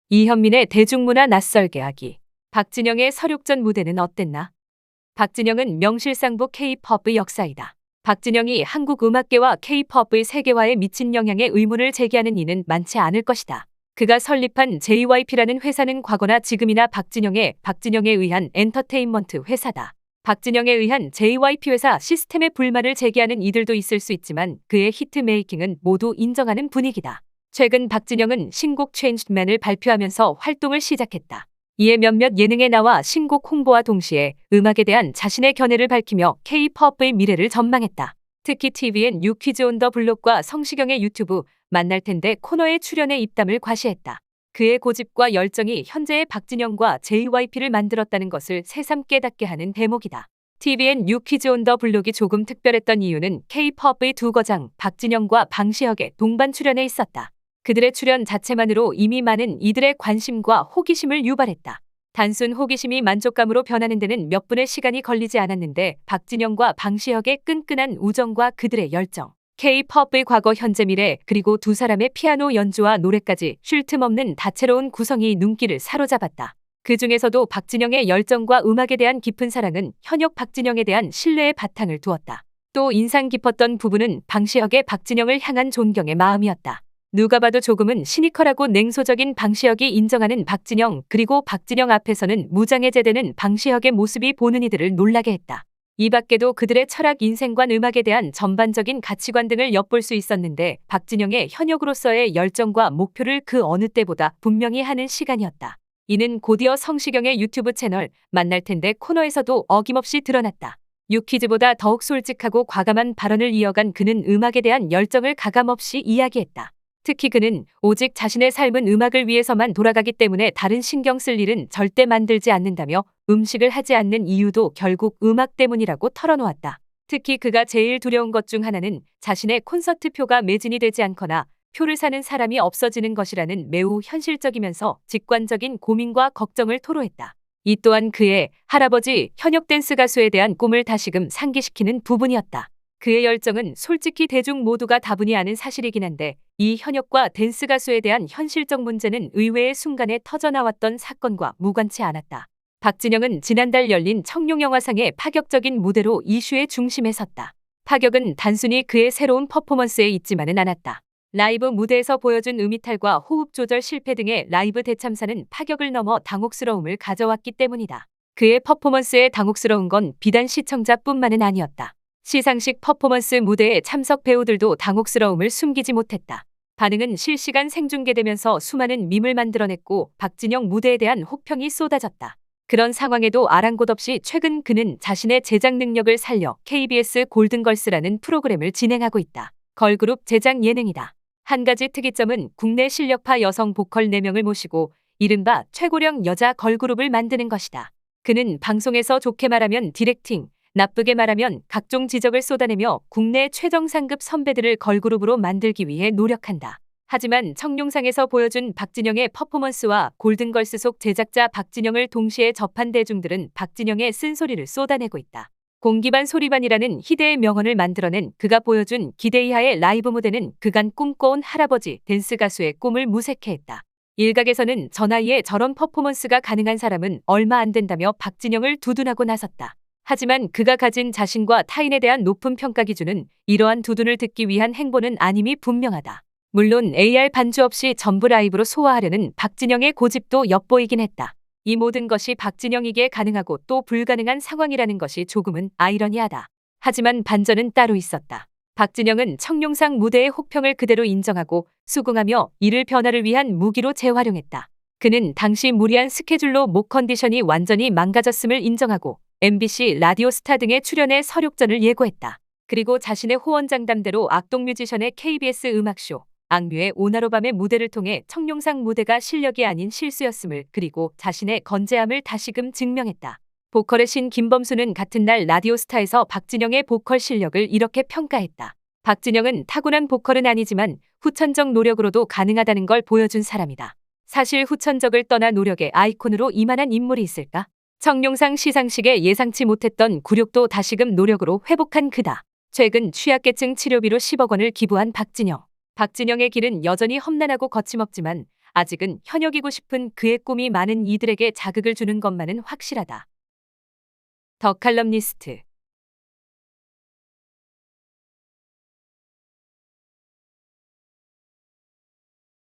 이현민의 대중문화 낯설게 하기. 박진영의 서륙전 무대는 어땠나? 박진영은 명실상부 K-팝의 역사이다. 박진영이 한국 음악계와 K-팝의 세계화에 미친 영향에 의문을 제기하는 이는 많지 않을 것이다. 그가 설립한 JYP라는 회사는 과거나 지금이나 박진영에 의한 엔터테인먼트 회사다. 박진영에 의한 JYP 회사 시스템에 불만을 제기하는 이들도 있을 수 있지만 그의 히트메이킹은 모두 인정하는 분위기다. 최근 박진영은 신곡 체인지맨을 발표하면서 활동을 시작했다. 이에 몇몇 예능에 나와 신곡 홍보와 동시에 음악에 대한 자신의 견해를 밝히며 K-팝의 미래를 전망했다. 특히 TVN 뉴 퀴즈 온 더 블록과 성시경의 유튜브 만날 텐데 코너에 출연해 입담을 과시했다. 그의 고집과 열정이 현재의 박진영과 JYP를 만들었다는 것을 새삼 깨닫게 하는 대목이다. TVN 뉴 퀴즈 온 더 블록이 조금 특별했던 이유는 K-팝의 두 거장 박진영과 방시혁의 동반 출연에 있었다. 그들의 출연 자체만으로 이미 많은 이들의 관심과 호기심을 유발했다. 단순 호기심이 만족감으로 변하는 데는 몇 분의 시간이 걸리지 않았는데 박진영과 방시혁의 끈끈한 우정과 그들의 열정, K-팝의 과거 현재 미래 그리고 두 사람의 피아노 연주와 노래까지 쉴 틈 없는 다채로운 구성이 눈길을 사로잡았다. 그 중에서도 박진영의 열정과 음악에 대한 깊은 사랑은 현역 박진영에 대한 신뢰의 바탕을 두었다. 또 인상 깊었던 부분은 방시혁의 박진영을 향한 존경의 마음이었다. 누가 봐도 조금은 시니컬하고 냉소적인 방시혁이 인정하는 박진영, 그리고 박진영 앞에서는 무장해제되는 방시혁의 모습이 보는 이들을 놀라게 했다. 이 밖에도 그들의 철학, 인생관, 음악에 대한 전반적인 가치관 등을 엿볼 수 있었는데 박진영의 현역으로서의 열정과 목표를 그 어느 때보다 분명히 하는 시간이었다. 이는 곧이어 성시경의 유튜브 채널 만날 텐데 코너에서도 어김없이 드러났다. 유퀴즈보다 더욱 솔직하고 과감한 발언을 이어간 그는 음악에 대한 열정을 가감없이 이야기했다. 특히 그는 오직 자신의 삶은 음악을 위해서만 돌아가기 때문에 다른 신경 쓸 일은 절대 만들지 않는다며 음식을 하지 않는 이유도 결국 음악 때문이라고 털어놓았다. 특히 그가 제일 두려운 것 중 하나는 자신의 콘서트 표가 매진이 되지 않거나 표를 사는 사람이 없어지는 것이라는 매우 현실적이면서 직관적인 고민과 걱정을 토로했다. 이 또한 그의 할아버지 현역 댄스 가수에 대한 꿈을 다시금 상기시키는 부분이었다. 그의 열정은 솔직히 대중 모두가 다분히 아는 사실이긴 한데 이 현역과 댄스 가수에 대한 현실적 문제는 의외의 순간에 터져나왔던 사건과 무관치 않았다. 박진영은 지난달 열린 청룡영화상의 파격적인 무대로 이슈의 중심에 섰다. 파격은 단순히 그의 새로운 퍼포먼스에 있지만은 않았다. 라이브 무대에서 보여준 음이탈과 호흡 조절 실패 등의 라이브 대참사는 파격을 넘어 당혹스러움을 가져왔기 때문이다. 그의 퍼포먼스에 당혹스러운 건 비단 시청자뿐만은 아니었다. 시상식 퍼포먼스 무대에 참석 배우들도 당혹스러움을 숨기지 못했다. 반응은 실시간 생중계되면서 수많은 밈을 만들어냈고 박진영 무대에 대한 혹평이 쏟아졌다. 그런 상황에도 아랑곳 없이 최근 그는 자신의 제작 능력을 살려 KBS 골든걸스라는 프로그램을 진행하고 있다. 걸그룹 제작 예능이다. 한 가지 특이점은 국내 실력파 여성 보컬 4명을 모시고 이른바 최고령 여자 걸그룹을 만드는 것이다. 그는 방송에서 좋게 말하면 디렉팅, 나쁘게 말하면 각종 지적을 쏟아내며 국내 최정상급 선배들을 걸그룹으로 만들기 위해 노력한다. 하지만 청룡상에서 보여준 박진영의 퍼포먼스와 골든걸스 속 제작자 박진영을 동시에 접한 대중들은 박진영의 쓴소리를 쏟아내고 있다. 공기반 소리반이라는 희대의 명언을 만들어낸 그가 보여준 기대 이하의 라이브 무대는 그간 꿈꿔온 할아버지 댄스 가수의 꿈을 무색해 했다. 일각에서는 저 나이에 저런 퍼포먼스가 가능한 사람은 얼마 안 된다며 박진영을 두둔하고 나섰다. 하지만 그가 가진 자신과 타인에 대한 높은 평가 기준은 이러한 두둔을 듣기 위한 행보는 아님이 분명하다. 물론 AR 반주 없이 전부 라이브로 소화하려는 박진영의 고집도 엿보이긴 했다. 이 모든 것이 박진영에게 가능하고 또 불가능한 상황이라는 것이 조금은 아이러니하다. 하지만 반전은 따로 있었다. 박진영은 청룡상 무대의 혹평을 그대로 인정하고 수긍하며 이를 변화를 위한 무기로 재활용했다. 그는 당시 무리한 스케줄로 목 컨디션이 완전히 망가졌음을 인정하고 MBC 라디오스타 등의 출연에 서륙전을 예고했다. 그리고 자신의 호언장담대로 악동 뮤지션의 KBS 음악쇼 악뮤의 오나로밤의 무대를 통해 청룡상 무대가 실력이 아닌 실수였음을 그리고 자신의 건재함을 다시금 증명했다. 보컬의 신 김범수는 같은 날 라디오스타에서 박진영의 보컬 실력을 이렇게 평가했다. 박진영은 타고난 보컬은 아니지만 후천적 노력으로도 가능하다는 걸 보여준 사람이다. 사실 후천적을 떠나 노력의 아이콘으로 이만한 인물이 있을까? 청룡상 시상식에 예상치 못했던 굴욕도 다시금 노력으로 회복한 그다. 최근 취약계층 치료비로 10억 원을 기부한 박진영. 박진영의 길은 여전히 험난하고 거침없지만 아직은 현역이고 싶은 그의 꿈이 많은 이들에게 자극을 주는 것만은 확실하다. 더 칼럼니스트